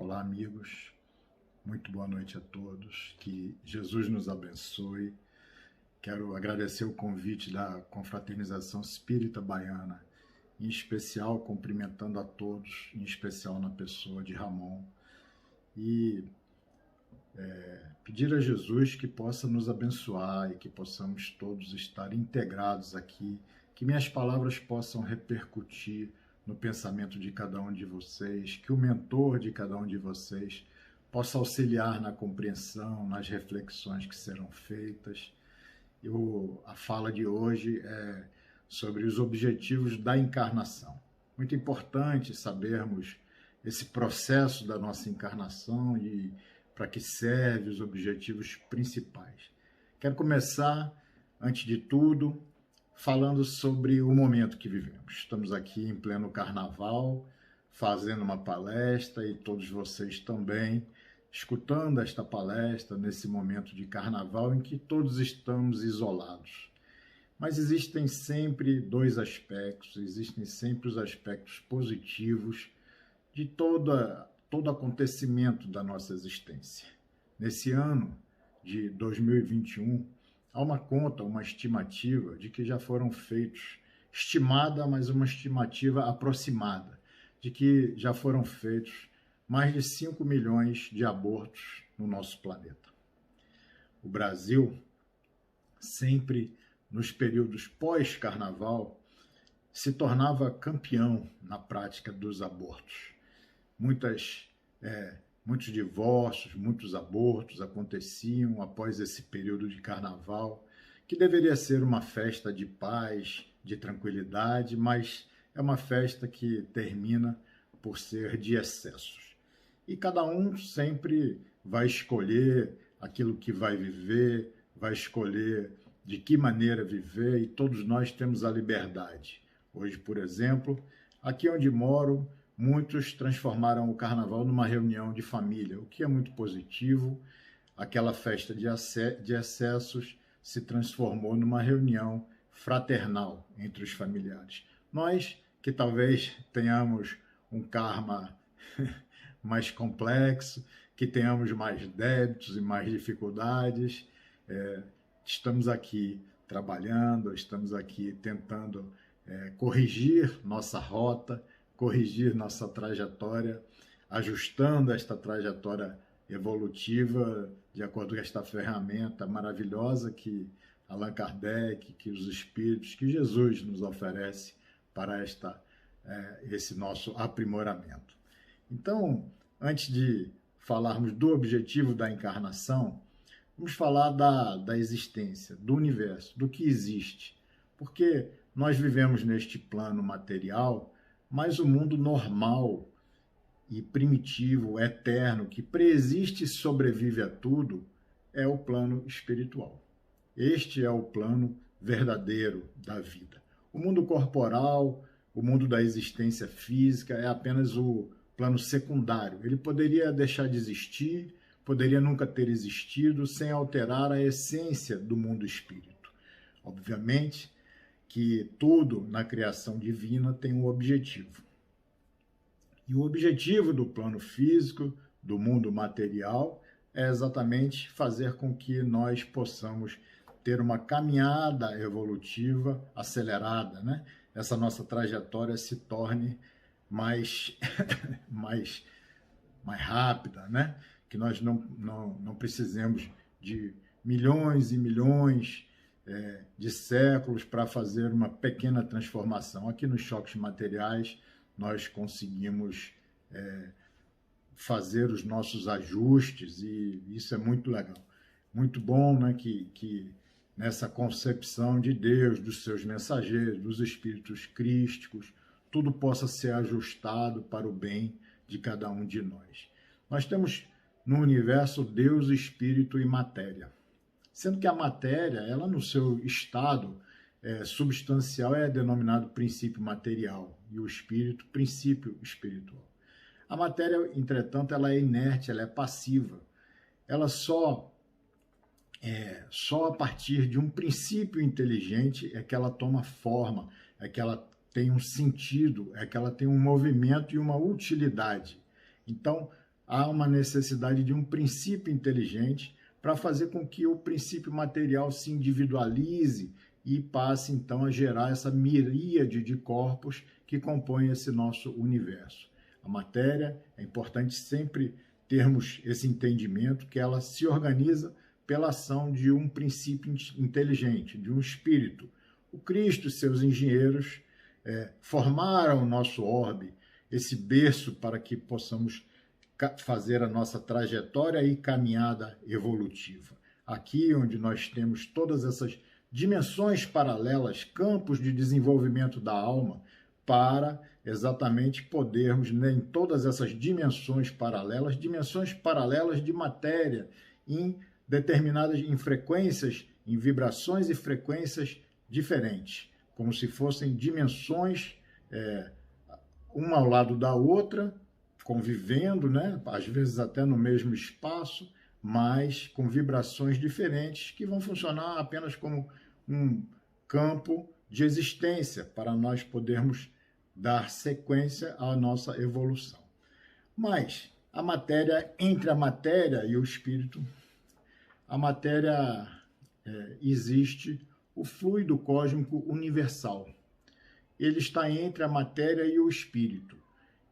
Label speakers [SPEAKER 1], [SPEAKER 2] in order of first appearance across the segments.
[SPEAKER 1] Olá, amigos. Muito boa noite a todos. Que Jesus nos abençoe. Quero agradecer o convite da Confraternização Espírita Baiana, em especial cumprimentando a todos, em especial na pessoa de Ramon, e pedir a Jesus que possa nos abençoar e que possamos todos estar integrados aqui, que minhas palavras possam repercutir no pensamento de cada um de vocês, que o mentor de cada um de vocês possa auxiliar na compreensão, nas reflexões que serão feitas. A fala de hoje é sobre os objetivos da encarnação. Muito importante sabermos esse processo da nossa encarnação e para que serve os objetivos principais. Quero começar, antes de tudo, falando sobre o momento que vivemos. Estamos aqui em pleno carnaval, fazendo uma palestra e todos vocês também escutando esta palestra nesse momento de carnaval em que todos estamos isolados. Mas existem sempre dois aspectos, existem sempre os aspectos positivos de todo acontecimento da nossa existência. Nesse ano de 2021, há uma conta, uma estimativa de que já foram feitos, estimada, mas uma estimativa aproximada, de que já foram feitos mais de 5 milhões de abortos no nosso planeta. O Brasil, sempre nos períodos pós-carnaval, se tornava campeão na prática dos abortos. Muitos divórcios, muitos abortos aconteciam após esse período de carnaval, que deveria ser uma festa de paz, de tranquilidade, mas é uma festa que termina por ser de excessos. E cada um sempre vai escolher aquilo que vai viver, vai escolher de que maneira viver, e todos nós temos a liberdade. Hoje, por exemplo, aqui onde moro, muitos transformaram o carnaval numa reunião de família, o que é muito positivo. Aquela festa de excessos se transformou numa reunião fraternal entre os familiares. Nós, que talvez tenhamos um karma mais complexo, que tenhamos mais débitos e mais dificuldades, estamos aqui trabalhando, estamos aqui tentando corrigir nossa rota, corrigir nossa trajetória, ajustando esta trajetória evolutiva de acordo com esta ferramenta maravilhosa que Allan Kardec, que os Espíritos, que Jesus nos oferece para esse nosso aprimoramento. Então, antes de falarmos do objetivo da encarnação, vamos falar da existência, do universo, do que existe. Porque nós vivemos neste plano material, mas o mundo normal e primitivo, eterno, que preexiste e sobrevive a tudo, é o plano espiritual. Este é o plano verdadeiro da vida. O mundo corporal, o mundo da existência física é apenas o plano secundário. Ele poderia deixar de existir, poderia nunca ter existido, sem alterar a essência do mundo espírito. Obviamente que tudo na criação divina tem um objetivo. E o objetivo do plano físico, do mundo material, é exatamente fazer com que nós possamos ter uma caminhada evolutiva acelerada, né? Essa nossa trajetória se torne mais rápida, né? Que nós não precisemos de milhões e milhões de séculos para fazer uma pequena transformação. Aqui nos choques materiais, nós conseguimos fazer os nossos ajustes, e isso é muito legal. Muito bom, né, que nessa concepção de Deus, dos seus mensageiros, dos espíritos crísticos, tudo possa ser ajustado para o bem de cada um de nós. Nós temos no universo Deus, Espírito e matéria. Sendo que a matéria, ela no seu estado substancial é denominado princípio material, e o espírito, princípio espiritual. A matéria, entretanto, ela é inerte, ela é passiva. Ela só a partir de um princípio inteligente é que ela toma forma, é que ela tem um sentido, é que ela tem um movimento e uma utilidade. Então, há uma necessidade de um princípio inteligente para fazer com que o princípio material se individualize e passe, então, a gerar essa miríade de corpos que compõem esse nosso universo. A matéria, é importante sempre termos esse entendimento que ela se organiza pela ação de um princípio inteligente, de um espírito. O Cristo e seus engenheiros formaram o nosso orbe, esse berço para que possamos fazer a nossa trajetória e caminhada evolutiva. Aqui onde nós temos todas essas dimensões paralelas, campos de desenvolvimento da alma, para exatamente podermos, em todas essas dimensões paralelas de matéria, em determinadas em frequências, em vibrações e frequências diferentes, como se fossem dimensões uma ao lado da outra, convivendo, né? Às vezes até no mesmo espaço, mas com vibrações diferentes que vão funcionar apenas como um campo de existência para nós podermos dar sequência à nossa evolução. Mas a matéria, entre a matéria e o espírito, a matéria existe o fluido cósmico universal. Ele está entre a matéria e o espírito.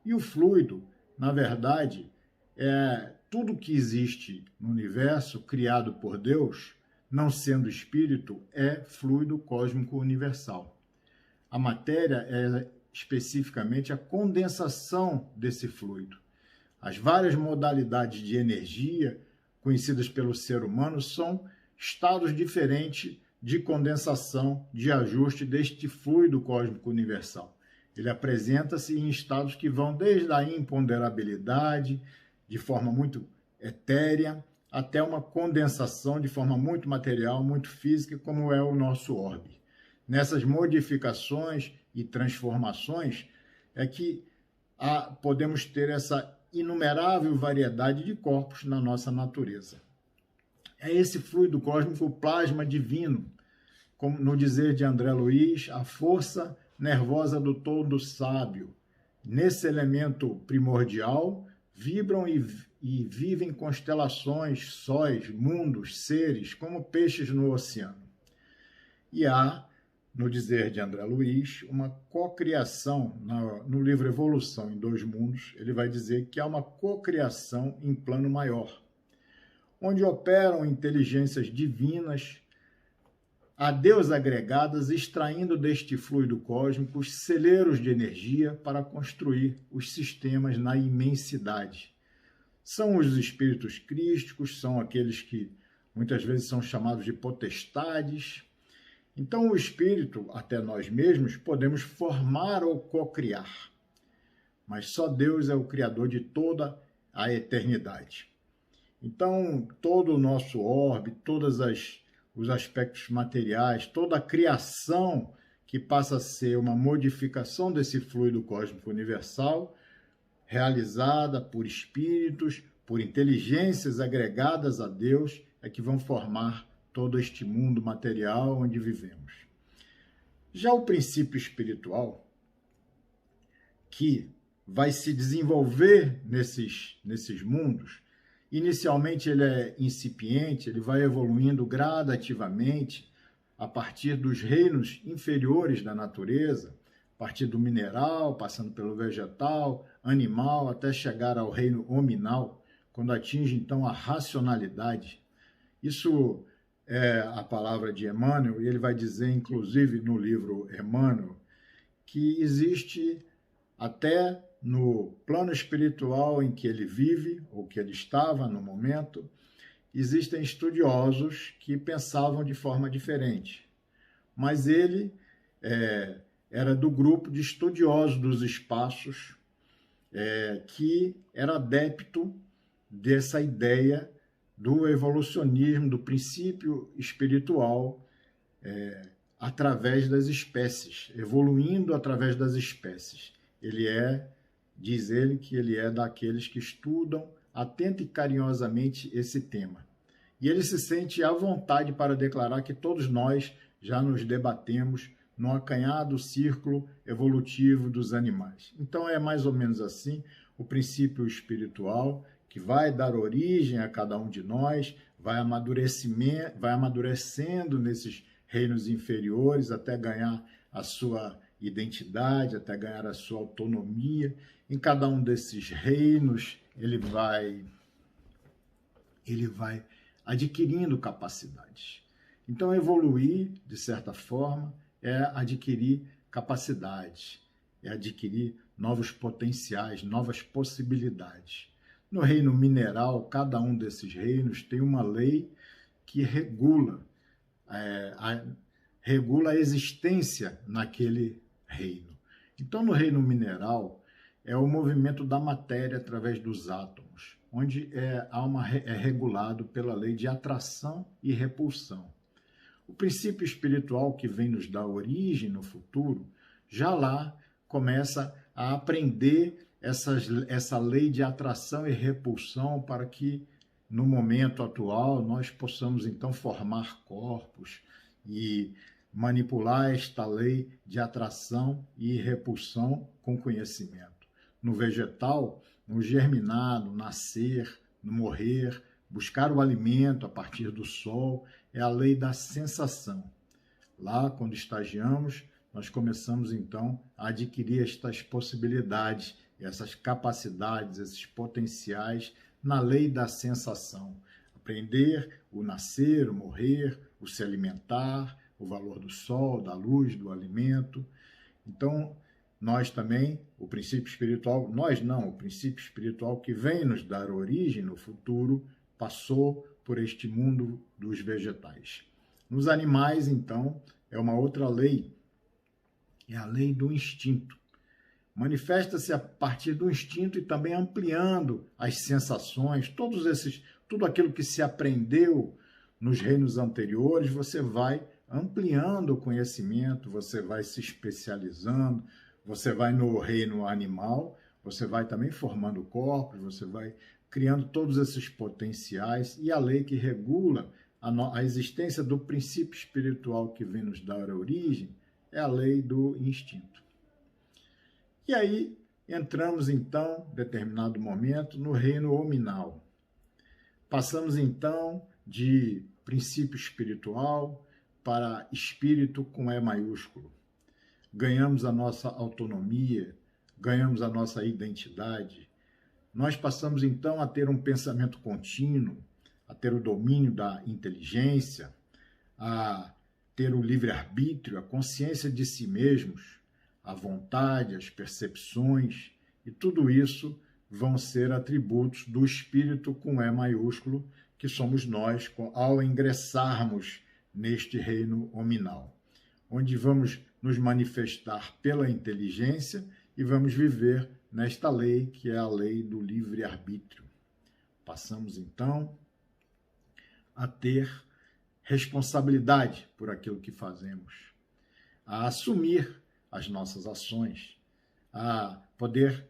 [SPEAKER 1] E o fluido, na verdade, é tudo que existe no universo criado por Deus, não sendo espírito, é fluido cósmico universal. A matéria é especificamente a condensação desse fluido. As várias modalidades de energia conhecidas pelo ser humano são estados diferentes de condensação, de ajuste deste fluido cósmico universal. Ele apresenta-se em estados que vão desde a imponderabilidade, de forma muito etérea, até uma condensação de forma muito material, muito física, como é o nosso orbe. Nessas modificações e transformações é que podemos ter essa inumerável variedade de corpos na nossa natureza. É esse fluido cósmico, o plasma divino, como no dizer de André Luiz, a força nervosa do todo sábio. Nesse elemento primordial, vibram e vivem constelações, sóis, mundos, seres, como peixes no oceano. E há, no dizer de André Luiz, uma cocriação, no livro Evolução em Dois Mundos, ele vai dizer que há uma cocriação em plano maior, onde operam inteligências divinas, a Deus agregadas, extraindo deste fluido cósmico os celeiros de energia para construir os sistemas na imensidade. São os espíritos crísticos, são aqueles que muitas vezes são chamados de potestades. Então, o espírito, até nós mesmos, podemos formar ou cocriar, mas só Deus é o criador de toda a eternidade. Então, todo o nosso orbe, todos os aspectos materiais, toda a criação que passa a ser uma modificação desse fluido cósmico universal, realizada por espíritos, por inteligências agregadas a Deus, é que vão formar todo este mundo material onde vivemos. Já o princípio espiritual, que vai se desenvolver nesses mundos, inicialmente ele é incipiente, ele vai evoluindo gradativamente a partir dos reinos inferiores da natureza, a partir do mineral, passando pelo vegetal, animal, até chegar ao reino hominal, quando atinge então a racionalidade. Isso é a palavra de Emmanuel, e ele vai dizer, inclusive no livro Emmanuel, que existe até no plano espiritual em que ele vive, ou que ele estava no momento, existem estudiosos que pensavam de forma diferente. Mas ele era do grupo de estudiosos dos espaços, que era adepto dessa ideia do evolucionismo, do princípio espiritual, através das espécies, evoluindo através das espécies. Diz ele que ele é daqueles que estudam atenta e carinhosamente esse tema. E ele se sente à vontade para declarar que todos nós já nos debatemos no acanhado círculo evolutivo dos animais. Então é mais ou menos assim o princípio espiritual que vai dar origem a cada um de nós, vai amadurecendo nesses reinos inferiores até ganhar a sua identidade, até ganhar a sua autonomia. Em cada um desses reinos, ele vai adquirindo capacidades. Então, evoluir, de certa forma, é adquirir capacidades, é adquirir novos potenciais, novas possibilidades. No reino mineral, cada um desses reinos tem uma lei que regula a existência naquele reino. Então, no reino mineral, é o movimento da matéria através dos átomos, onde é regulado pela lei de atração e repulsão. O princípio espiritual que vem nos dar origem no futuro, já lá começa a aprender essa lei de atração e repulsão para que, no momento atual, nós possamos, então, formar corpos e manipular esta lei de atração e repulsão com conhecimento. No vegetal, no germinar, no nascer, no morrer, buscar o alimento a partir do sol, é a lei da sensação. Lá, quando estagiamos, nós começamos, então, a adquirir estas possibilidades, essas capacidades, esses potenciais na lei da sensação. Aprender o nascer, o morrer, o se alimentar, o valor do sol, da luz, do alimento. Então, nós também, o princípio espiritual, o princípio espiritual que vem nos dar origem no futuro, passou por este mundo dos vegetais. Nos animais, então, é uma outra lei, é a lei do instinto. Manifesta-se a partir do instinto e também ampliando as sensações, tudo aquilo que se aprendeu nos reinos anteriores, você vai ampliando o conhecimento, você vai se especializando, você vai no reino animal, você vai também formando corpos, você vai criando todos esses potenciais, e a lei que regula a existência do princípio espiritual que vem nos dar origem é a lei do instinto. E aí entramos, então, em determinado momento, no reino hominal. Passamos, então, de princípio espiritual para espírito com E maiúsculo. Ganhamos a nossa autonomia, ganhamos a nossa identidade. Nós passamos, então, a ter um pensamento contínuo, a ter o domínio da inteligência, a ter o livre-arbítrio, a consciência de si mesmos, a vontade, as percepções, e tudo isso vão ser atributos do espírito com E maiúsculo, que somos nós ao ingressarmos neste reino hominal, onde vamos nos manifestar pela inteligência e vamos viver nesta lei, que é a lei do livre-arbítrio. Passamos, então, a ter responsabilidade por aquilo que fazemos, a assumir as nossas ações, a poder,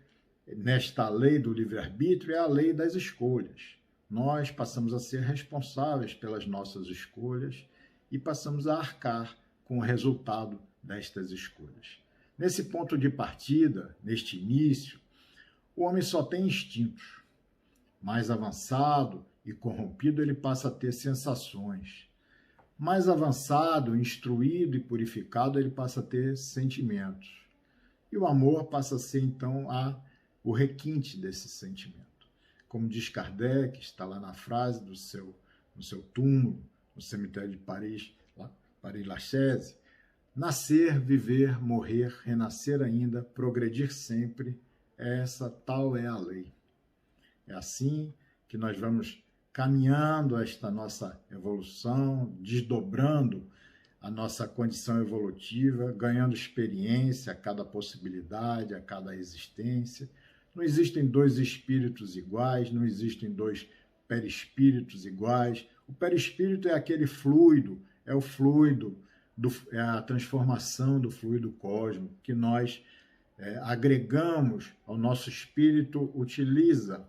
[SPEAKER 1] nesta lei do livre-arbítrio, é a lei das escolhas. Nós passamos a ser responsáveis pelas nossas escolhas e passamos a arcar com o resultado destas escolhas. Nesse ponto de partida, neste início, o homem só tem instintos. Mais avançado e corrompido, ele passa a ter sensações. Mais avançado, instruído e purificado, ele passa a ter sentimentos. E o amor passa a ser, então, o requinte desse sentimento. Como diz Kardec, está lá na frase no seu túmulo, no cemitério de Paris, Paris-Lachaise: nascer, viver, morrer, renascer ainda, progredir sempre, tal é a lei. É assim que nós vamos caminhando esta nossa evolução, desdobrando a nossa condição evolutiva, ganhando experiência a cada possibilidade, a cada existência. Não existem dois espíritos iguais, não existem dois perispíritos iguais. O perispírito é aquele fluido, é o fluido, é a transformação do fluido cósmico que nós agregamos ao nosso espírito, utiliza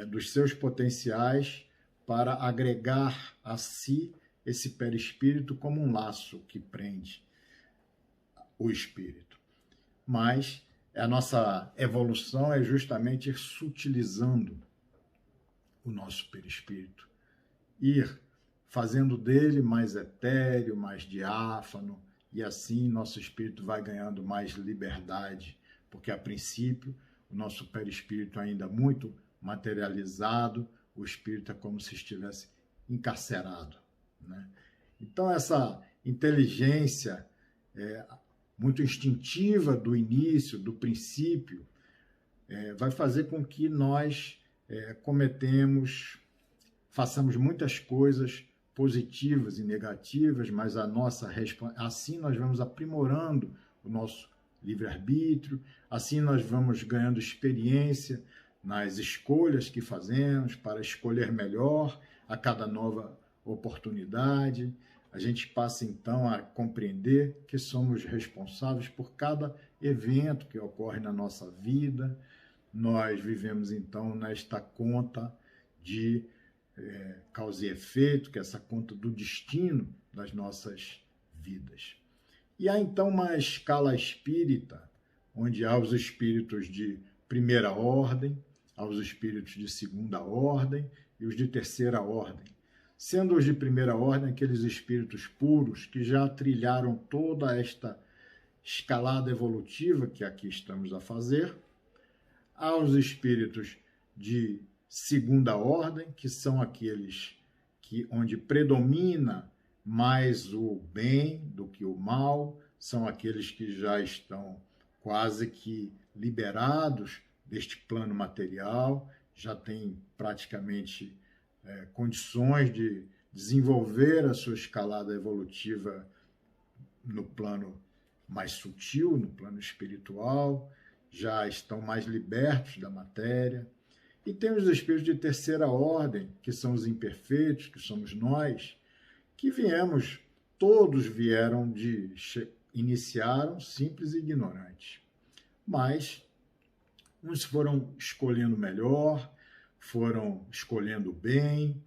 [SPEAKER 1] dos seus potenciais para agregar a si esse perispírito como um laço que prende o espírito. Mas a nossa evolução é justamente ir sutilizando o nosso perispírito, ir fazendo dele mais etéreo, mais diáfano, e assim nosso espírito vai ganhando mais liberdade, porque a princípio o nosso perispírito ainda muito materializado, o espírito é como se estivesse encarcerado, né? Então essa inteligência muito instintiva do início, do princípio, vai fazer com que nós façamos muitas coisas positivas e negativas, mas assim nós vamos aprimorando o nosso livre-arbítrio, assim nós vamos ganhando experiência nas escolhas que fazemos para escolher melhor a cada nova oportunidade. A gente passa então a compreender que somos responsáveis por cada evento que ocorre na nossa vida. Nós vivemos então nesta conta de causa e efeito, que é essa conta do destino das nossas vidas. E há então uma escala espírita, onde há os espíritos de primeira ordem, há os espíritos de segunda ordem e os de terceira ordem. Sendo os de primeira ordem aqueles espíritos puros que já trilharam toda esta escalada evolutiva que aqui estamos a fazer, há os espíritos de segunda ordem, que são aqueles onde predomina mais o bem do que o mal, são aqueles que já estão quase que liberados deste plano material, já têm praticamente condições de desenvolver a sua escalada evolutiva no plano mais sutil, no plano espiritual, já estão mais libertos da matéria. E tem os espíritos de terceira ordem, que são os imperfeitos, que somos nós, que todos iniciaram simples e ignorantes. Mas uns foram escolhendo melhor, foram escolhendo bem,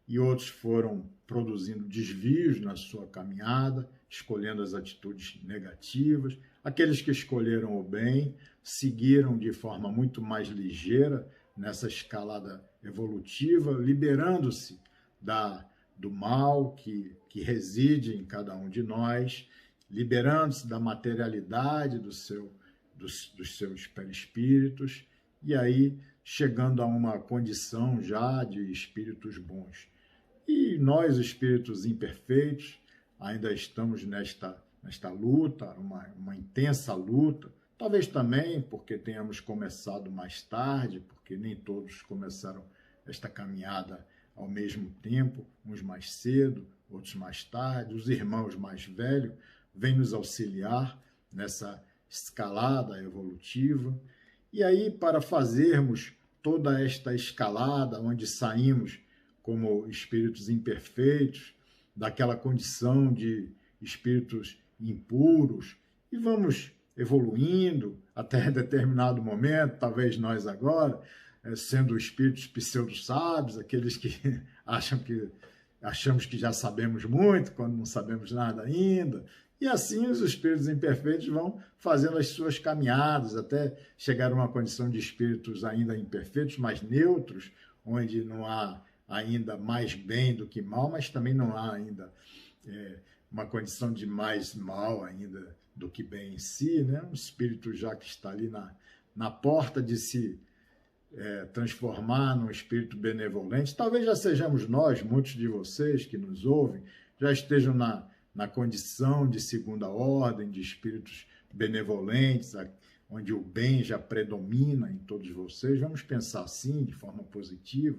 [SPEAKER 1] e outros foram produzindo desvios na sua caminhada, escolhendo as atitudes negativas. Aqueles que escolheram o bem seguiram de forma muito mais ligeira nessa escalada evolutiva, liberando-se do mal que reside em cada um de nós, liberando-se da materialidade dos seus perispíritos, e aí chegando a uma condição já de espíritos bons. E nós, espíritos imperfeitos, ainda estamos nesta luta, uma intensa luta, talvez também porque tenhamos começado mais tarde, porque nem todos começaram esta caminhada ao mesmo tempo, uns mais cedo, outros mais tarde. Os irmãos mais velhos vêm nos auxiliar nessa escalada evolutiva. E aí, para fazermos toda esta escalada, onde saímos como espíritos imperfeitos, daquela condição de espíritos impuros, e vamos evoluindo até determinado momento, talvez nós agora, sendo espíritos pseudo-sábios, aqueles que achamos que já sabemos muito, quando não sabemos nada ainda. E assim os espíritos imperfeitos vão fazendo as suas caminhadas, até chegar a uma condição de espíritos ainda imperfeitos, mais neutros, onde não há ainda mais bem do que mal, mas também não há ainda uma condição de mais mal ainda do que bem em si, né? Um espírito já que está ali na porta de se transformar num espírito benevolente. Talvez já sejamos nós, muitos de vocês que nos ouvem, já estejam na condição de segunda ordem, de espíritos benevolentes, onde o bem já predomina em todos vocês. Vamos pensar assim, de forma positiva.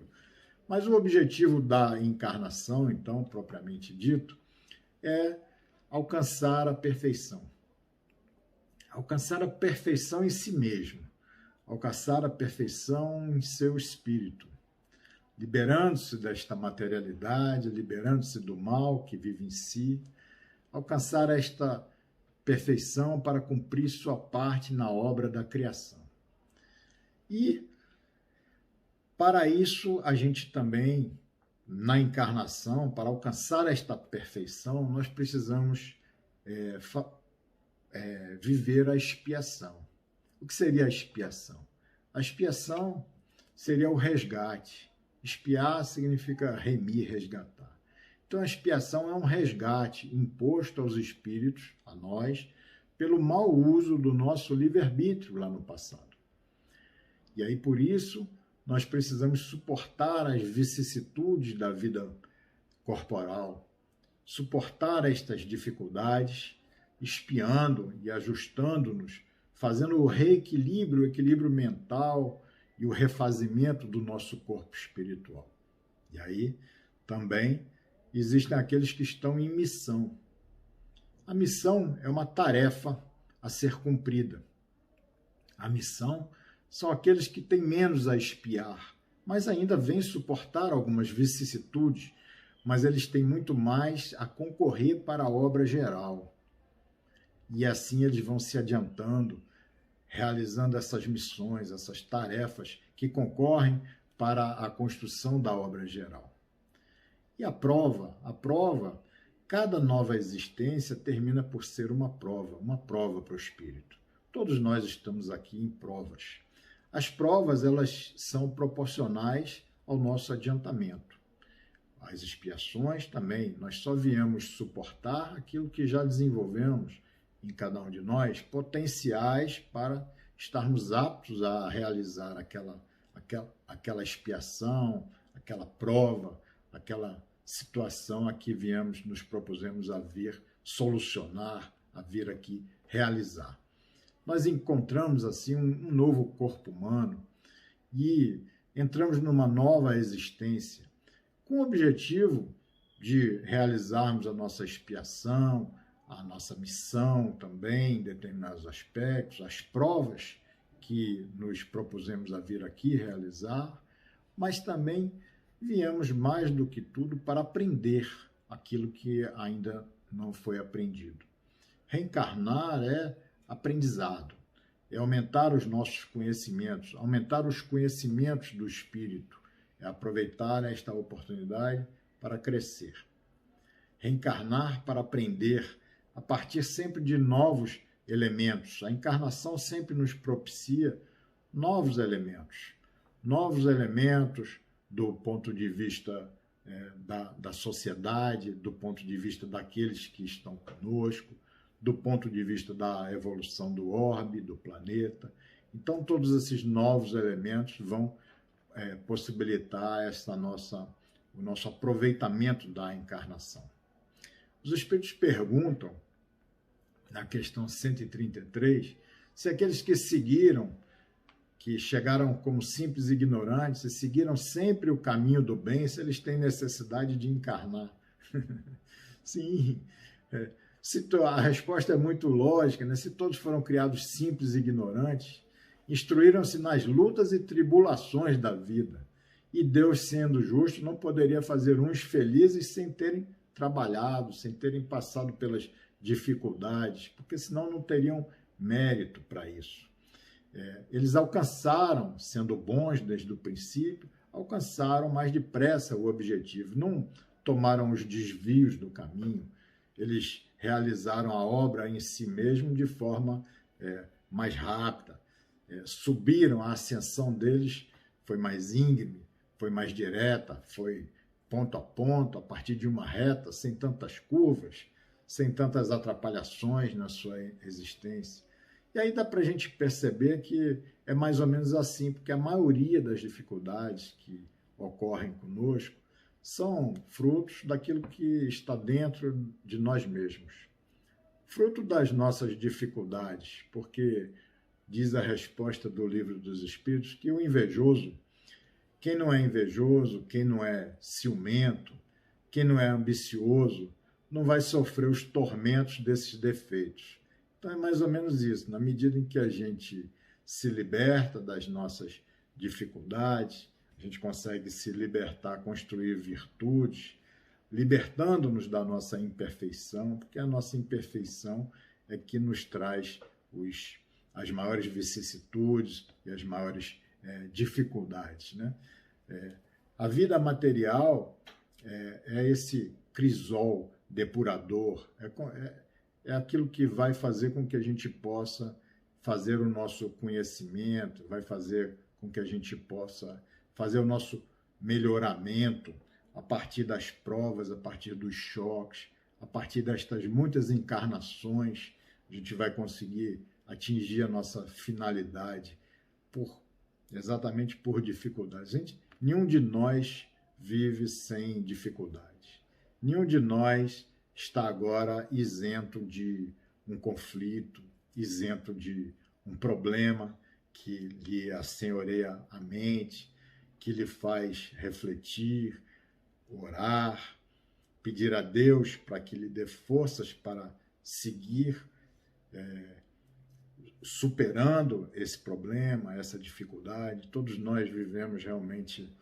[SPEAKER 1] Mas o objetivo da encarnação, então, propriamente dito, é alcançar a perfeição. Alcançar a perfeição em si mesmo. Alcançar a perfeição em seu espírito. Liberando-se desta materialidade, liberando-se do mal que vive em si. Alcançar esta perfeição para cumprir sua parte na obra da criação. E, para isso, a gente também, na encarnação, para alcançar esta perfeição, nós precisamos viver a expiação. O que seria a expiação? A expiação seria o resgate, Expiar significa remir, resgatar. Então a expiação é um resgate imposto aos espíritos, a nós, pelo mau uso do nosso livre-arbítrio lá no passado. E aí, por isso, nós precisamos suportar as vicissitudes da vida corporal, suportar estas dificuldades, expiando e ajustando-nos, fazendo o reequilíbrio, o equilíbrio mental e o refazimento do nosso corpo espiritual. E aí, também, existem aqueles que estão em missão. A missão é uma tarefa a ser cumprida. A missão são aqueles que têm menos a expiar, mas ainda vêm suportar algumas vicissitudes, mas eles têm muito mais a concorrer para a obra geral. E assim eles vão se adiantando, realizando essas missões, essas tarefas que concorrem para a construção da obra geral. E a prova, cada nova existência termina por ser uma prova para o espírito. Todos nós estamos aqui em provas. As provas, elas são proporcionais ao nosso adiantamento. As expiações também, nós só viemos suportar aquilo que já desenvolvemos em cada um de nós, potenciais para estarmos aptos a realizar aquela expiação, aquela prova, aquela situação a que nos propusemos a vir solucionar, a vir aqui realizar. Nós encontramos assim um novo corpo humano e entramos numa nova existência com o objetivo de realizarmos a nossa expiação, a nossa missão também, em determinados aspectos, as provas que nos propusemos a vir aqui realizar, mas também viemos mais do que tudo para aprender aquilo que ainda não foi aprendido. Reencarnar é aprendizado, é aumentar os nossos conhecimentos, aumentar os conhecimentos do espírito, é aproveitar esta oportunidade para crescer. Reencarnar para aprender a partir sempre de novos elementos. A encarnação sempre nos propicia novos elementos do ponto de vista da sociedade, do ponto de vista daqueles que estão conosco, do ponto de vista da evolução do orbe, do planeta. Então, todos esses novos elementos vão possibilitar o nosso aproveitamento da encarnação. Os espíritos perguntam, na questão 133, se aqueles que seguiram, que chegaram como simples ignorantes e seguiram sempre o caminho do bem, se eles têm necessidade de encarnar. Sim, a resposta é muito lógica, né? Se todos foram criados simples e ignorantes, instruíram-se nas lutas e tribulações da vida, e Deus, sendo justo, não poderia fazer uns felizes sem terem trabalhado, sem terem passado pelas dificuldades, porque senão não teriam mérito para isso. Eles alcançaram, sendo bons desde o princípio, alcançaram mais depressa o objetivo, não tomaram os desvios do caminho, eles realizaram a obra em si mesmo de forma mais rápida, subiram, a ascensão deles foi mais íngreme, foi mais direta, foi ponto a ponto, a partir de uma reta, sem tantas curvas, sem tantas atrapalhações na sua existência. E aí dá para a gente perceber que é mais ou menos assim, porque a maioria das dificuldades que ocorrem conosco são frutos daquilo que está dentro de nós mesmos. Fruto das nossas dificuldades, porque diz a resposta do Livro dos Espíritos que o invejoso, quem não é invejoso, quem não é ciumento, quem não é ambicioso, não vai sofrer os tormentos desses defeitos. Então é mais ou menos isso, na medida em que a gente se liberta das nossas dificuldades, a gente consegue se libertar, construir virtudes, libertando-nos da nossa imperfeição, porque a nossa imperfeição é que nos traz as maiores vicissitudes e as maiores dificuldades, né? A vida material é esse crisol depurador, é aquilo que vai fazer com que a gente possa fazer o nosso conhecimento, vai fazer com que a gente possa fazer o nosso melhoramento a partir das provas, a partir dos choques, a partir destas muitas encarnações, a gente vai conseguir atingir a nossa finalidade exatamente por dificuldades. Nenhum de nós vive sem dificuldades. Nenhum de nós está agora isento de um conflito, isento de um problema que lhe assenhoreia a mente, que lhe faz refletir, orar, pedir a Deus para que lhe dê forças para seguir superando esse problema, essa dificuldade. Todos nós vivemos realmente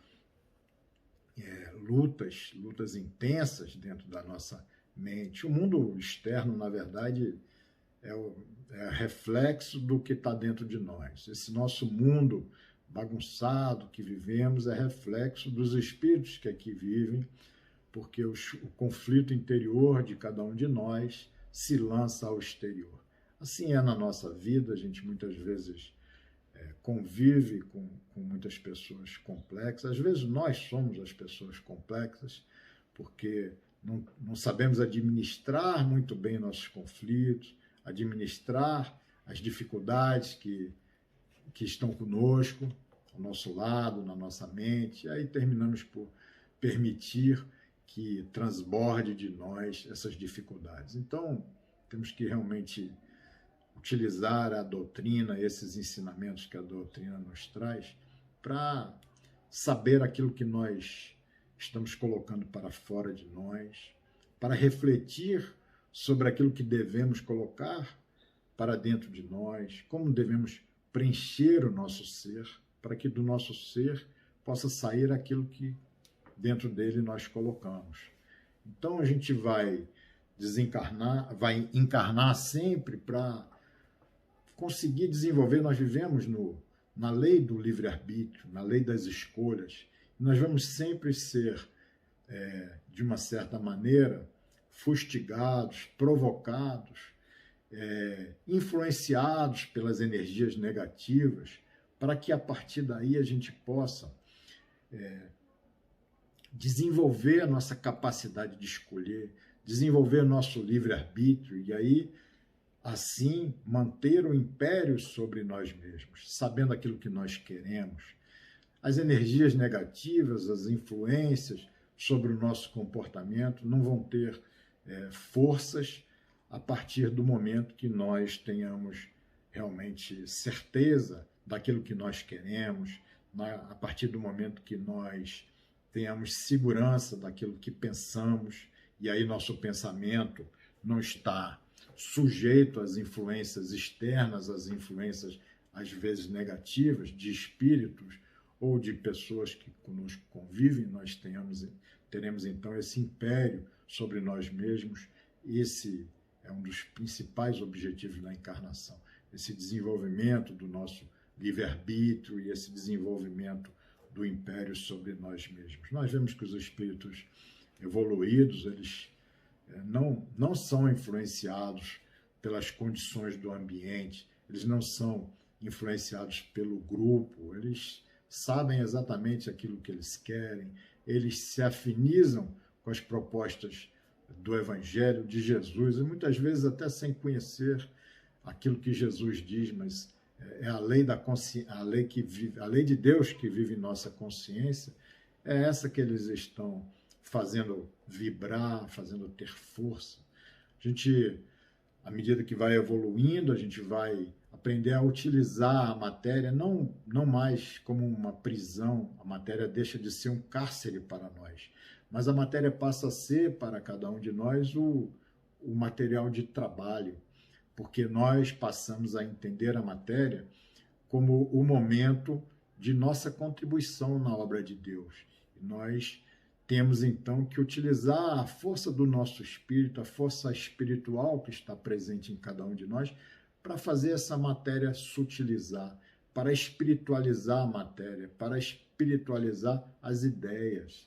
[SPEAKER 1] lutas intensas dentro da nossa mente. O mundo externo, na verdade, é reflexo do que está dentro de nós. Esse nosso mundo bagunçado que vivemos é reflexo dos espíritos que aqui vivem, porque o conflito interior de cada um de nós se lança ao exterior. Assim é na nossa vida, a gente muitas vezes convive com muitas pessoas complexas. Às vezes nós somos as pessoas complexas, porque não sabemos administrar muito bem nossos conflitos, administrar as dificuldades que estão conosco, ao nosso lado, na nossa mente, e aí terminamos por permitir que transborde de nós essas dificuldades. Então, temos que realmente utilizar a doutrina, esses ensinamentos que a doutrina nos traz, para saber aquilo que nós estamos colocando para fora de nós, para refletir sobre aquilo que devemos colocar para dentro de nós, como devemos preencher o nosso ser, para que do nosso ser possa sair aquilo que dentro dele nós colocamos. Então a gente vai vai encarnar sempre para conseguir desenvolver. Nós vivemos na lei do livre-arbítrio, na lei das escolhas. Nós vamos sempre ser, de uma certa maneira, fustigados, provocados, influenciados pelas energias negativas, para que a partir daí a gente possa desenvolver a nossa capacidade de escolher, desenvolver o nosso livre-arbítrio e aí, assim, manter o império sobre nós mesmos, sabendo aquilo que nós queremos. As energias negativas, as influências sobre o nosso comportamento não vão ter forças a partir do momento que nós tenhamos realmente certeza daquilo que nós queremos, a partir do momento que nós tenhamos segurança daquilo que pensamos, e aí nosso pensamento não está sujeito às influências externas, às influências, às vezes, negativas, de espíritos ou de pessoas que conosco convivem. Nós teremos, então, esse império sobre nós mesmos. Esse é um dos principais objetivos da encarnação, esse desenvolvimento do nosso livre-arbítrio e esse desenvolvimento do império sobre nós mesmos. Nós vemos que os espíritos evoluídos, eles não são influenciados pelas condições do ambiente, eles não são influenciados pelo grupo, eles sabem exatamente aquilo que eles querem, eles se afinizam com as propostas do Evangelho de Jesus, e muitas vezes até sem conhecer aquilo que Jesus diz, mas é a lei da consciência, a lei de Deus que vive em nossa consciência, é essa que eles estão fazendo vibrar, fazendo ter força. A gente, à medida que vai evoluindo, a gente vai aprender a utilizar a matéria não mais como uma prisão. A matéria deixa de ser um cárcere para nós, mas a matéria passa a ser, para cada um de nós, o material de trabalho, porque nós passamos a entender a matéria como o momento de nossa contribuição na obra de Deus. E nós temos, então, que utilizar a força do nosso espírito, a força espiritual que está presente em cada um de nós, para fazer essa matéria sutilizar, para espiritualizar a matéria, para espiritualizar as ideias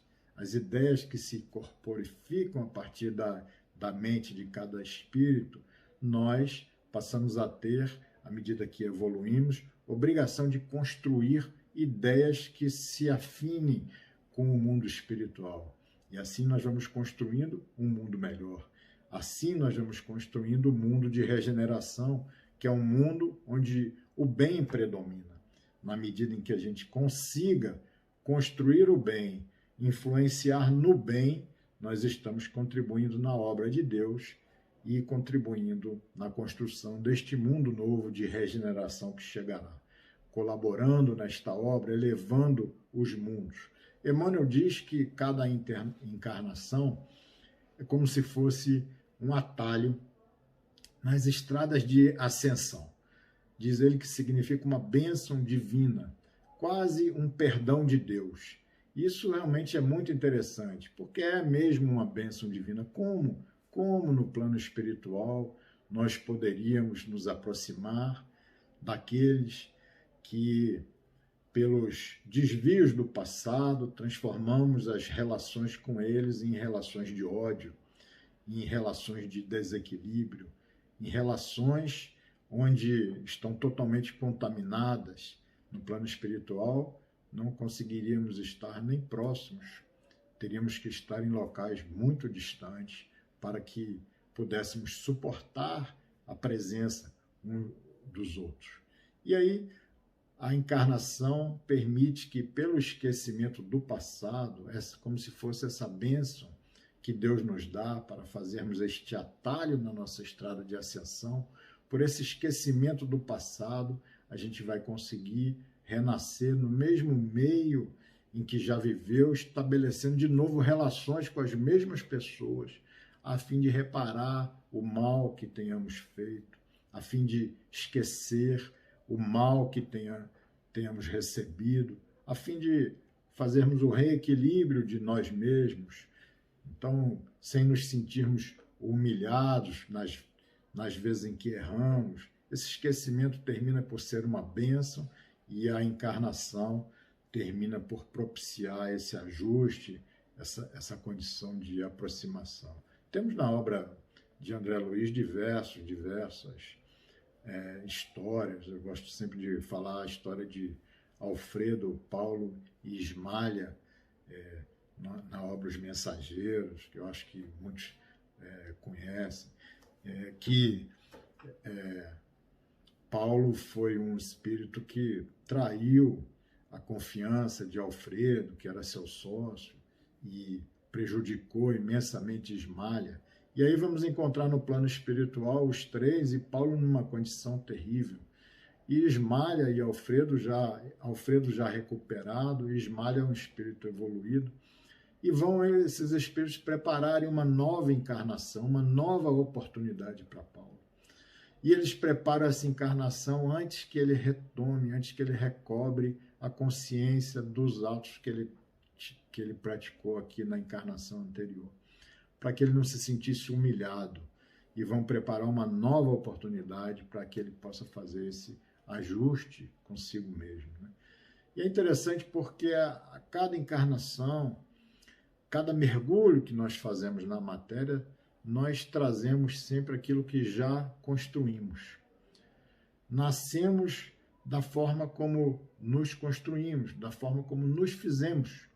[SPEAKER 1] que se corporificam a partir da mente de cada espírito. Nós passamos a ter, à medida que evoluímos, obrigação de construir ideias que se afinem com o mundo espiritual. E assim nós vamos construindo um mundo melhor. Assim nós vamos construindo um mundo de regeneração, que é um mundo onde o bem predomina. Na medida em que a gente consiga construir o bem, influenciar no bem, nós estamos contribuindo na obra de Deus e contribuindo na construção deste mundo novo de regeneração que chegará, colaborando nesta obra, elevando os mundos. Emmanuel diz que cada encarnação é como se fosse um atalho nas estradas de ascensão. Diz ele que significa uma bênção divina, quase um perdão de Deus. Isso realmente é muito interessante, porque é mesmo uma bênção divina. Como no plano espiritual nós poderíamos nos aproximar daqueles que, pelos desvios do passado, transformamos as relações com eles em relações de ódio, em relações de desequilíbrio, em relações onde estão totalmente contaminadas. No plano espiritual, não conseguiríamos estar nem próximos, teríamos que estar em locais muito distantes para que pudéssemos suportar a presença um dos outros. E aí, a encarnação permite que, pelo esquecimento do passado, como se fosse essa bênção que Deus nos dá para fazermos este atalho na nossa estrada de ascensão, por esse esquecimento do passado, a gente vai conseguir renascer no mesmo meio em que já viveu, estabelecendo de novo relações com as mesmas pessoas, a fim de reparar o mal que tenhamos feito, a fim de esquecer o mal que tenhamos recebido, a fim de fazermos o reequilíbrio de nós mesmos. Então, sem nos sentirmos humilhados nas vezes em que erramos, esse esquecimento termina por ser uma bênção e a encarnação termina por propiciar esse ajuste, essa condição de aproximação. Temos na obra de André Luiz diversas histórias. Eu gosto sempre de falar a história de Alfredo, Paulo e Ismalha, na obra Os Mensageiros, que eu acho que muitos conhecem, que Paulo foi um espírito que traiu a confiança de Alfredo, que era seu sócio, e prejudicou imensamente Ismalha. E aí vamos encontrar no plano espiritual os três, e Paulo numa condição terrível. E Ismalha e Alfredo já recuperado, Ismalha é um espírito evoluído, e vão esses espíritos prepararem uma nova encarnação, uma nova oportunidade para Paulo. E eles preparam essa encarnação antes que ele retome, antes que ele recobre a consciência dos atos que ele praticou aqui na encarnação anterior, para que ele não se sentisse humilhado, e vão preparar uma nova oportunidade para que ele possa fazer esse ajuste consigo mesmo, né? E é interessante porque a cada encarnação, cada mergulho que nós fazemos na matéria, nós trazemos sempre aquilo que já construímos. Nascemos da forma como nos construímos, da forma como nos fizemos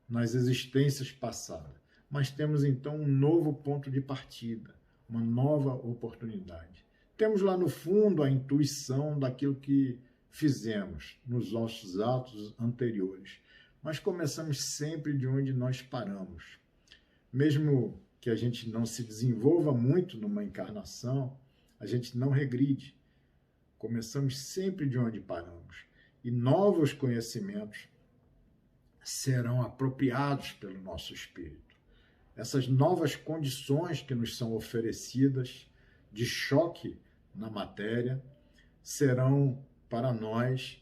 [SPEAKER 1] nas existências passadas. Mas temos então um novo ponto de partida, uma nova oportunidade. Temos lá no fundo a intuição daquilo que fizemos nos nossos atos anteriores, mas começamos sempre de onde nós paramos. Mesmo que a gente não se desenvolva muito numa encarnação, a gente não regride. Começamos sempre de onde paramos. E novos conhecimentos serão apropriados pelo nosso espírito. Essas novas condições que nos são oferecidas de choque na matéria serão para nós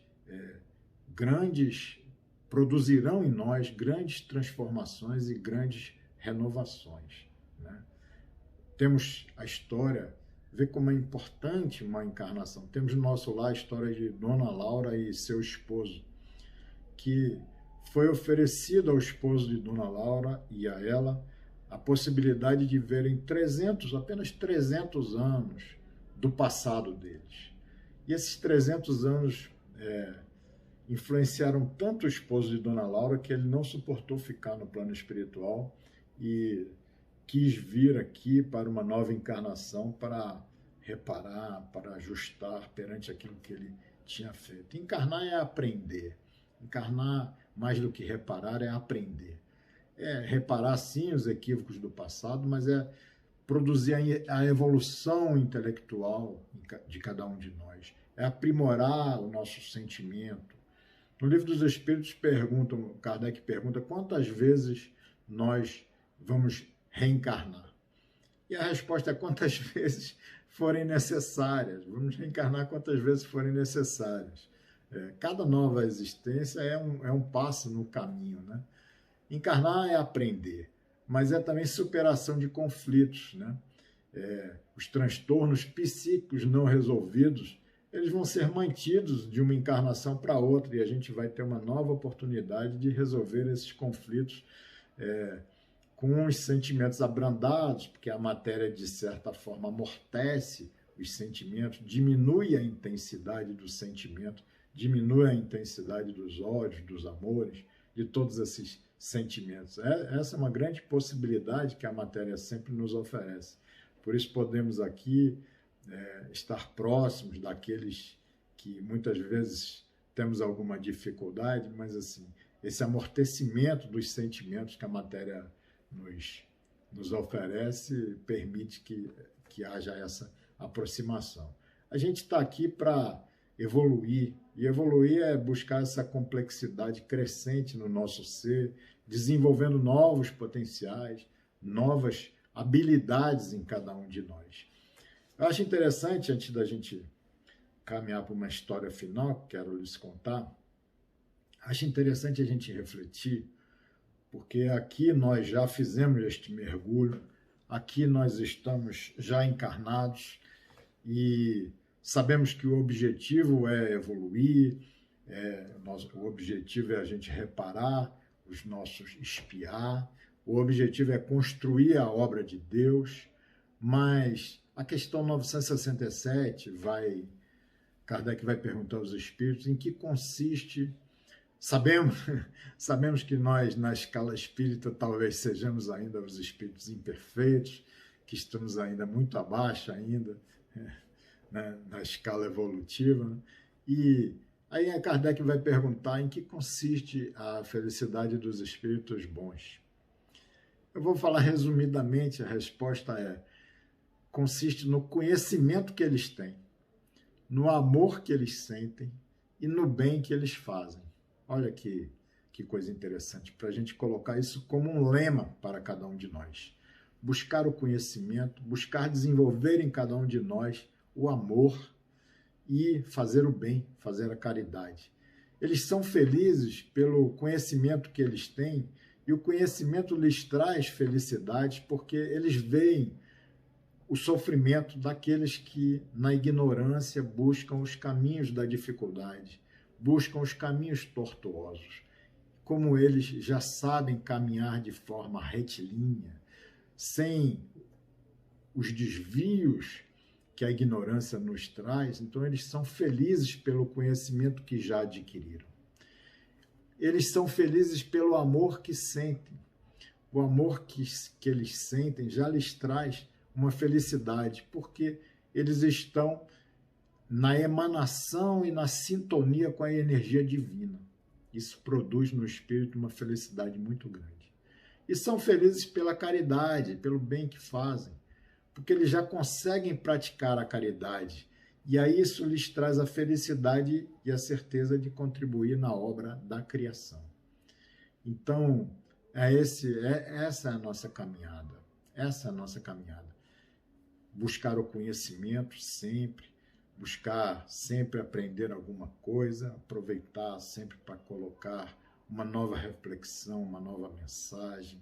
[SPEAKER 1] produzirão em nós grandes transformações e grandes renovações, né? Temos a história, vê como é importante uma encarnação. Temos no nosso lar a história de Dona Laura e seu esposo, que foi oferecido ao esposo de Dona Laura e a ela a possibilidade de verem apenas 300 anos do passado deles. E esses 300 anos influenciaram tanto o esposo de Dona Laura que ele não suportou ficar no plano espiritual e quis vir aqui para uma nova encarnação para reparar, para ajustar perante aquilo que ele tinha feito. Encarnar é aprender. Encarnar, mais do que reparar, é aprender. É reparar, sim, os equívocos do passado, mas é produzir a evolução intelectual de cada um de nós. É aprimorar o nosso sentimento. No Livro dos Espíritos, Kardec pergunta quantas vezes nós vamos reencarnar. E a resposta é quantas vezes forem necessárias. Vamos reencarnar quantas vezes forem necessárias. Cada nova existência é um passo no caminho, né? Encarnar é aprender, mas é também superação de conflitos, né? Os transtornos psíquicos não resolvidos, eles vão ser mantidos de uma encarnação para outra e a gente vai ter uma nova oportunidade de resolver esses conflitos com os sentimentos abrandados, porque a matéria, de certa forma, amortece os sentimentos, diminui a intensidade do sentimento, diminui a intensidade dos ódios, dos amores, de todos esses sentimentos. Essa é uma grande possibilidade que a matéria sempre nos oferece. Por isso podemos aqui estar próximos daqueles que muitas vezes temos alguma dificuldade, mas assim, esse amortecimento dos sentimentos que a matéria nos oferece permite que haja essa aproximação. A gente está aqui para evoluir, e evoluir é buscar essa complexidade crescente no nosso ser, desenvolvendo novos potenciais, novas habilidades em cada um de nós. Eu acho interessante, antes da gente caminhar para uma história final que quero lhes contar, acho interessante a gente refletir, porque aqui nós já fizemos este mergulho, aqui nós estamos já encarnados e sabemos que o objetivo é evoluir, o objetivo é a gente reparar os nossos, espiar, o objetivo é construir a obra de Deus, mas a questão 967 Kardec vai perguntar aos espíritos em que consiste. Sabemos que nós, na escala espírita, talvez sejamos ainda os espíritos imperfeitos, que estamos ainda muito abaixo ainda, na escala evolutiva, né? E aí a Kardec vai perguntar em que consiste a felicidade dos espíritos bons. Eu vou falar resumidamente, a resposta consiste no conhecimento que eles têm, no amor que eles sentem e no bem que eles fazem. Olha que coisa interessante, para a gente colocar isso como um lema para cada um de nós. Buscar o conhecimento, buscar desenvolver em cada um de nós o amor e fazer o bem, fazer a caridade. Eles são felizes pelo conhecimento que eles têm e o conhecimento lhes traz felicidade porque eles veem o sofrimento daqueles que, na ignorância, buscam os caminhos da dificuldade, buscam os caminhos tortuosos. Como eles já sabem caminhar de forma retilínea, sem os desvios que a ignorância nos traz, então eles são felizes pelo conhecimento que já adquiriram. Eles são felizes pelo amor que sentem. O amor que eles sentem já lhes traz uma felicidade, porque eles estão na emanação e na sintonia com a energia divina. Isso produz no espírito uma felicidade muito grande. E são felizes pela caridade, pelo bem que fazem, porque eles já conseguem praticar a caridade. E aí isso lhes traz a felicidade e a certeza de contribuir na obra da criação. Então, essa é a nossa caminhada. Essa é a nossa caminhada. Buscar o conhecimento sempre, buscar sempre aprender alguma coisa, aproveitar sempre para colocar uma nova reflexão, uma nova mensagem,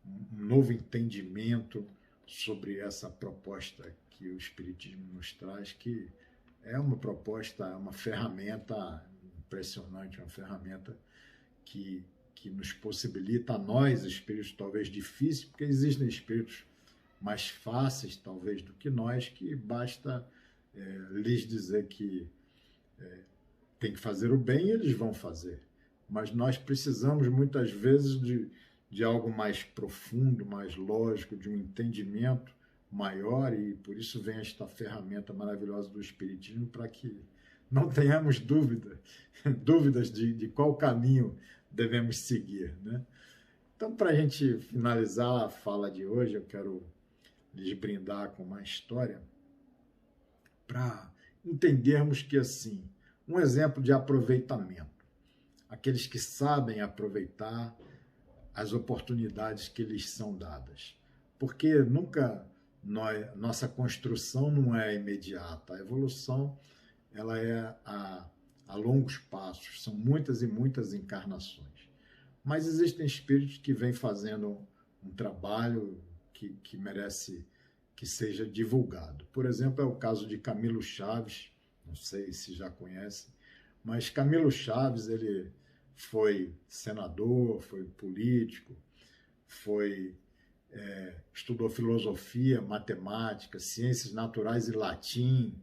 [SPEAKER 1] um novo entendimento sobre essa proposta que o Espiritismo nos traz, que é uma proposta, uma ferramenta impressionante, uma ferramenta que nos possibilita a nós, espíritos talvez difíceis, porque existem espíritos mais fáceis, talvez, do que nós, que basta lhes dizer que tem que fazer o bem e eles vão fazer. Mas nós precisamos, muitas vezes, de algo mais profundo, mais lógico, de um entendimento maior, e por isso vem esta ferramenta maravilhosa do Espiritismo, para que não tenhamos dúvidas de qual caminho devemos seguir, né? Então, para a gente finalizar a fala de hoje, eu quero lhes brindar com uma história para entendermos que, assim, um exemplo de aproveitamento, aqueles que sabem aproveitar as oportunidades que lhes são dadas, porque nunca nossa construção não é imediata, a evolução ela é a longos passos, são muitas e muitas encarnações, mas existem espíritos que vêm fazendo um trabalho que merece que seja divulgado. Por exemplo, é o caso de Camilo Chaves, não sei se já conhece, mas Camilo Chaves, ele foi senador, foi político, estudou filosofia, matemática, ciências naturais e latim,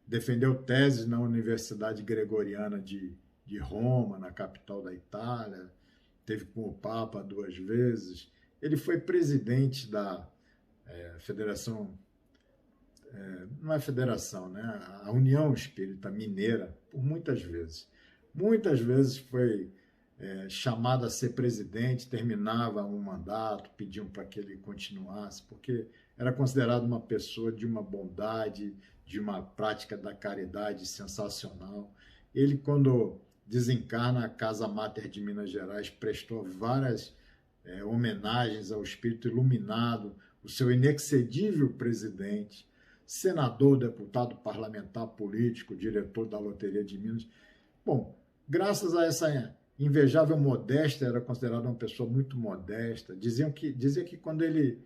[SPEAKER 1] defendeu teses na Universidade Gregoriana de Roma, na capital da Itália, teve com o Papa 2 vezes. Ele foi presidente da Federação, não é federação, né? A União Espírita Mineira, por muitas vezes. Muitas vezes foi chamado a ser presidente, terminava um mandato, pediam para que ele continuasse, porque era considerado uma pessoa de uma bondade, de uma prática da caridade sensacional. Ele, quando desencarna, a Casa Máter de Minas Gerais prestou várias homenagens ao espírito iluminado, o seu inexcedível presidente, senador, deputado, parlamentar, político, diretor da Loteria de Minas. Bom, graças a essa invejável modéstia, era considerado uma pessoa muito modesta. Dizia que quando ele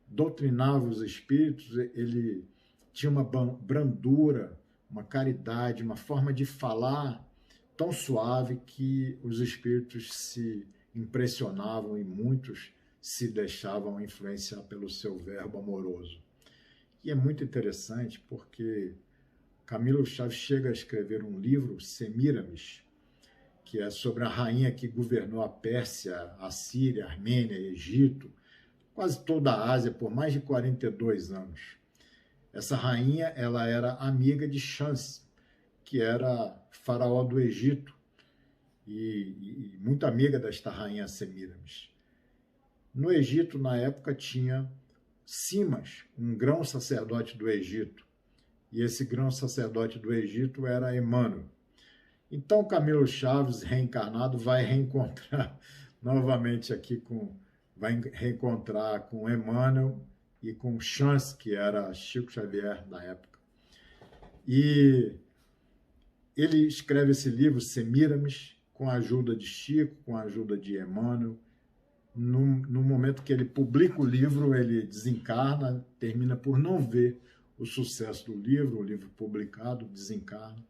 [SPEAKER 1] doutrinava os espíritos, ele tinha uma brandura, uma caridade, uma forma de falar tão suave que os espíritos se impressionavam e muitos se deixavam influenciar pelo seu verbo amoroso. E é muito interessante porque Camilo Chaves chega a escrever um livro, Semíramis, que é sobre a rainha que governou a Pérsia, a Síria, a Armênia, Egito, quase toda a Ásia por mais de 42 anos. Essa rainha, ela era amiga de Xanxi, que era faraó do Egito, e muito amiga desta rainha Semíramis. No Egito, na época, tinha Simas, um grão-sacerdote do Egito, e esse grão-sacerdote do Egito era Emmanuel. Então, Camilo Chaves, reencarnado, vai reencontrar novamente aqui vai reencontrar com Emmanuel e com Xanxi, que era Chico Xavier da época. E ele escreve esse livro, Semíramis, com a ajuda de Chico, com a ajuda de Emmanuel. No momento que ele publica o livro, ele desencarna, termina por não ver o sucesso do livro, o livro publicado, desencarna.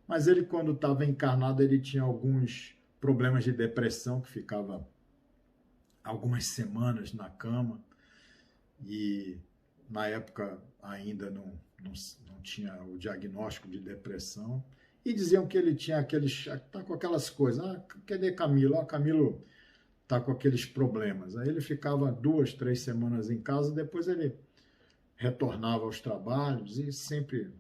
[SPEAKER 1] Mas ele, quando estava encarnado, ele tinha alguns problemas de depressão, que ficava algumas semanas na cama, e na época ainda não tinha o diagnóstico de depressão, e diziam que ele tinha tá com aquelas coisas, cadê Camilo? Camilo tá com aqueles problemas. Aí ele ficava 2, 3 semanas em casa, depois ele retornava aos trabalhos, e sempre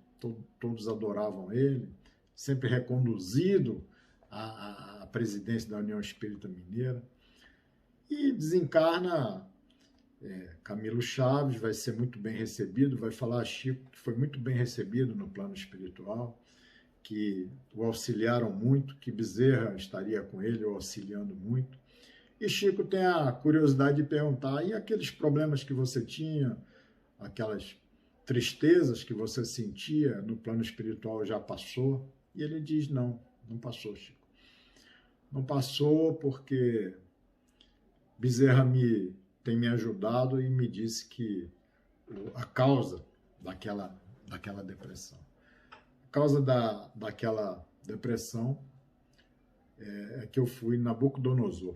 [SPEAKER 1] todos adoravam ele, sempre reconduzido à presidência da União Espírita Mineira, e desencarna Camilo Chaves, vai ser muito bem recebido, vai falar a Chico que foi muito bem recebido no plano espiritual, que o auxiliaram muito, que Bezerra estaria com ele, o auxiliando muito. E Chico tem a curiosidade de perguntar, e aqueles problemas que você tinha, aquelas tristezas que você sentia no plano espiritual já passou? E ele diz, não passou, Chico. Não passou porque Bezerra tem me ajudado e me disse que a causa daquela depressão. A causa daquela depressão é que eu fui Nabucodonosor.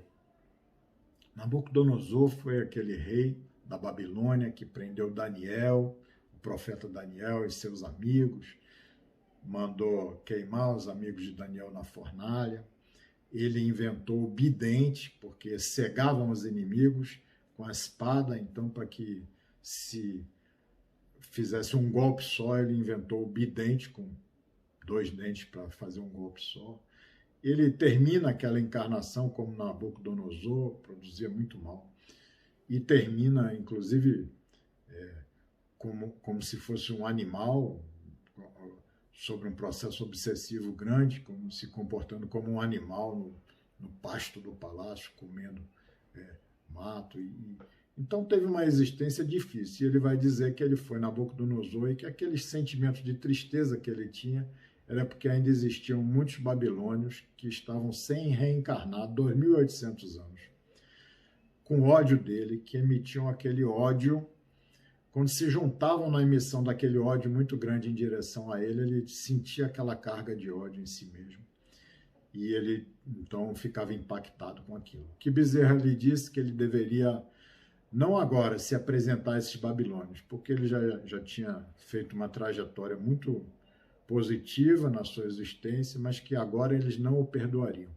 [SPEAKER 1] Nabucodonosor foi aquele rei da Babilônia que prendeu Daniel, o profeta Daniel e seus amigos, mandou queimar os amigos de Daniel na fornalha. Ele inventou o bidente, porque cegavam os inimigos com a espada, então para que se fizesse um golpe só, ele inventou o bidente com 2 dentes para fazer um golpe só. Ele termina aquela encarnação como Nabucodonosor, produzia muito mal, e termina, inclusive, como se fosse um animal, sobre um processo obsessivo grande, como se comportando como um animal no pasto do palácio, comendo mato. Então teve uma existência difícil. E ele vai dizer que ele foi Nabucodonosor e que aqueles sentimentos de tristeza que ele tinha era porque ainda existiam muitos babilônios que estavam sem reencarnar 2.800 anos, com ódio dele, que emitiam aquele ódio. Quando se juntavam na emissão daquele ódio muito grande em direção a ele sentia aquela carga de ódio em si mesmo. E ele, então, ficava impactado com aquilo. Que Bezerra lhe disse que ele deveria, não agora, se apresentar a esses babilônios, porque ele já tinha feito uma trajetória muito positiva na sua existência, mas que agora eles não o perdoariam.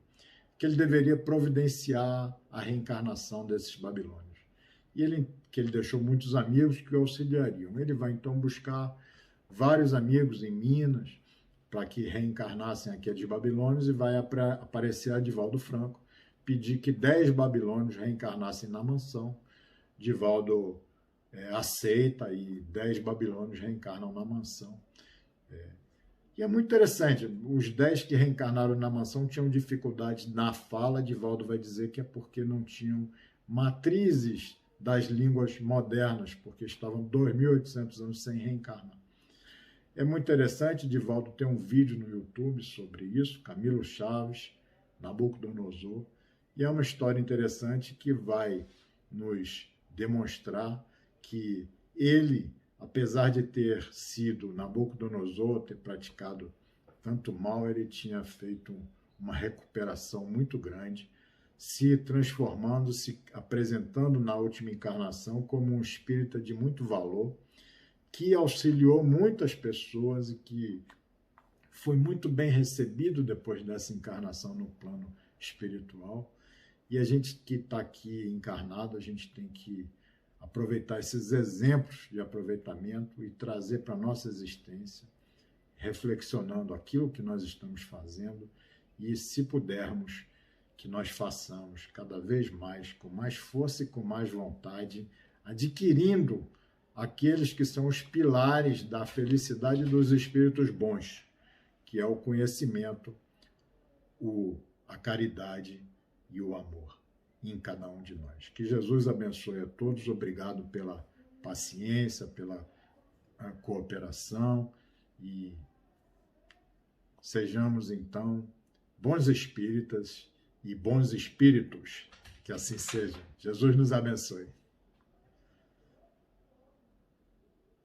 [SPEAKER 1] Que ele deveria providenciar a reencarnação desses babilônios. E que ele deixou muitos amigos que o auxiliariam. Ele vai, então, buscar vários amigos em Minas para que reencarnassem aqueles babilônios e vai aparecer Divaldo Franco, pedir que 10 babilônios reencarnassem na mansão. Divaldo aceita e 10 babilônios reencarnam na mansão. E é muito interessante, os 10 que reencarnaram na mansão tinham dificuldades na fala. Divaldo vai dizer que é porque não tinham matrizes das línguas modernas, porque estavam 2.800 anos sem reencarnar. É muito interessante, Divaldo tem um vídeo no YouTube sobre isso, Camilo Chaves, Nabucodonosor, e é uma história interessante que vai nos demonstrar que ele, apesar de ter sido Nabucodonosor, ter praticado tanto mal, ele tinha feito uma recuperação muito grande, se transformando, se apresentando na última encarnação como um espírita de muito valor, que auxiliou muitas pessoas e que foi muito bem recebido depois dessa encarnação no plano espiritual. E a gente que está aqui encarnado, a gente tem que aproveitar esses exemplos de aproveitamento e trazer para a nossa existência, reflexionando aquilo que nós estamos fazendo e, se pudermos, que nós façamos cada vez mais, com mais força e com mais vontade, adquirindo aqueles que são os pilares da felicidade dos espíritos bons, que é o conhecimento, a caridade e o amor em cada um de nós. Que Jesus abençoe a todos. Obrigado pela paciência, pela cooperação e sejamos, então, bons espíritas e bons espíritos. Que assim seja. Jesus nos abençoe.